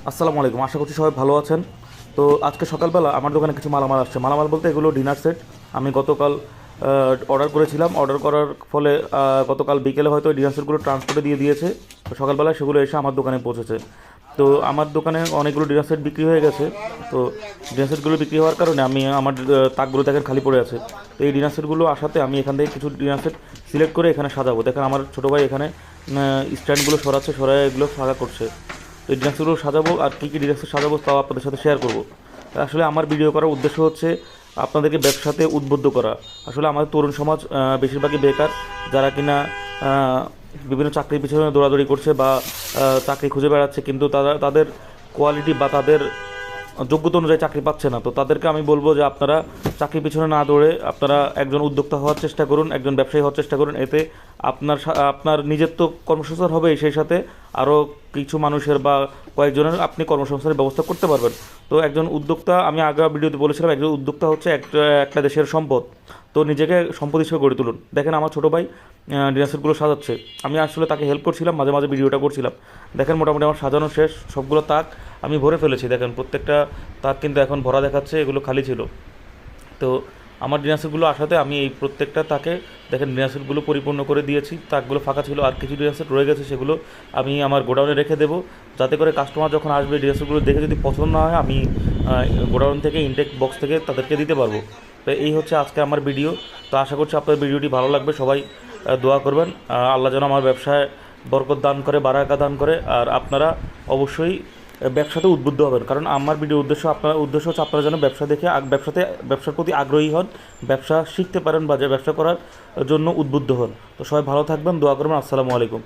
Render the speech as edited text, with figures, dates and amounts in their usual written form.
আসসালামু আলাইকুম, আশা করছি সবাই ভালো আছেন। তো আজকে সকালবেলা আমার দোকানে কিছু মালামাল আসছে। মালামাল বলতে এগুলো ডিনার সেট। আমি গতকাল অর্ডার করেছিলাম। অর্ডার করার ফলে গতকাল বিকেলে হয়তো ডিনার সেটগুলো ট্রান্সপোর্টে দিয়ে দিয়েছে। তো সকালবেলা সেগুলো এসে আমার দোকানে পৌঁছেছে। তো আমার দোকানে অনেকগুলো ডিনার সেট বিক্রি হয়ে গেছে। তো ডিনার সেটগুলো বিক্রি হওয়ার কারণে আমি আমার তাকগুলো দেখেন খালি পড়ে আছে। তো এই ডিনার সেটগুলো আসাতে আমি এখান থেকে কিছু ডিনার সেট সিলেক্ট করে এখানে সাজাবো। দেখেন আমার ছোটো ভাই এখানে স্ট্যান্ডগুলো সরাচ্ছে, সরাই এগুলো ফাঁকা করছে। তো এই ডিনাক্সগুলো সাজাবো, আর কী কী ডিনাক্স সাজাবো তাও আপনাদের সাথে শেয়ার করব। আসলে আমার ভিডিও করার উদ্দেশ্য হচ্ছে আপনাদেরকে ব্যবসাতে উদ্বুদ্ধ করা। আসলে আমাদের তরুণ সমাজ বেশিরভাগই বেকার, যারা কিনা বিভিন্ন চাকরির পিছনে দৌড়াদৌড়ি করছে বা চাকরি খুঁজে বেড়াচ্ছে, কিন্তু তারা তাদের কোয়ালিটি বা তাদের যোগ্যতা অনুযায়ী চাকরি পাচ্ছে না। তো তাদেরকে আমি বলবো যে আপনারা চাকরির পিছনে না দৌড়ে আপনারা একজন উদ্যোক্তা হওয়ার চেষ্টা করুন, একজন ব্যবসায়ী হওয়ার চেষ্টা করুন। এতে আপনার নিজের তো কর্মসংস্থান হবে, সেই সাথে আরও কিছু মানুষের বা কয়েকজনের আপনি কর্মসংস্থানের ব্যবস্থা করতে পারবেন। তো একজন উদ্যোক্তা, আমি আগের ভিডিওতে বলেছিলাম, একজন উদ্যোক্তা হচ্ছে একটা দেশের সম্পদ। তো নিজেকে সম্পদ হিসেবে গড়ে তুলুন। দেখেন আমার ছোটো ভাই ডিনার সেটগুলো সাজাচ্ছে। আমি আসলে তাকে হেল্প করছিলাম, মাঝে মাঝে ভিডিওটা করছিলাম। দেখেন মোটামুটি আমার সাজানো শেষ, সবগুলো তাক আমি ভরে ফেলেছি। দেখেন প্রত্যেকটা তাক কিন্তু এখন ভরা দেখাচ্ছে, এগুলো খালি ছিল। তো আমার ডিনার সেটগুলো আসাতে আমি এই প্রত্যেকটা তাকে দেখেন ডিনার সেটগুলো পরিপূর্ণ করে দিয়েছি। তাকগুলো ফাঁকা ছিল, আর কিছু ডিনার সেট রয়ে গেছে, সেগুলো আমি আমার গোডাউনে রেখে দেবো, যাতে করে কাস্টমার যখন আসবে ডিনার সেটগুলো দেখে যদি পছন্দ না হয় আমি গোডাউন থেকে ইনটেক বক্স থেকে তাদেরকে দিতে পারবো। তো এই হচ্ছে আজকে আমার ভিডিও। তো আশা করছি আপনার ভিডিওটি ভালো লাগবে। সবাই দোয়া করবেন, আল্লাহ যেন আমার ব্যবসায় বরকত দান করে, বারাকা দান করে। আর আপনারা অবশ্যই ব্যবসাতে উদ্বুদ্ধ হবেন, কারণ আমার ভিডিও উদ্দেশ্য হচ্ছে আপনারা যেন ব্যবসা দেখে ব্যবসার প্রতি আগ্রহী হন, ব্যবসা শিখতে পারেন বা যে ব্যবসা করার জন্য উদ্বুদ্ধ হন। তো সবাই ভালো থাকবেন, দোয়া করবেন। আসসালামু আলাইকুম।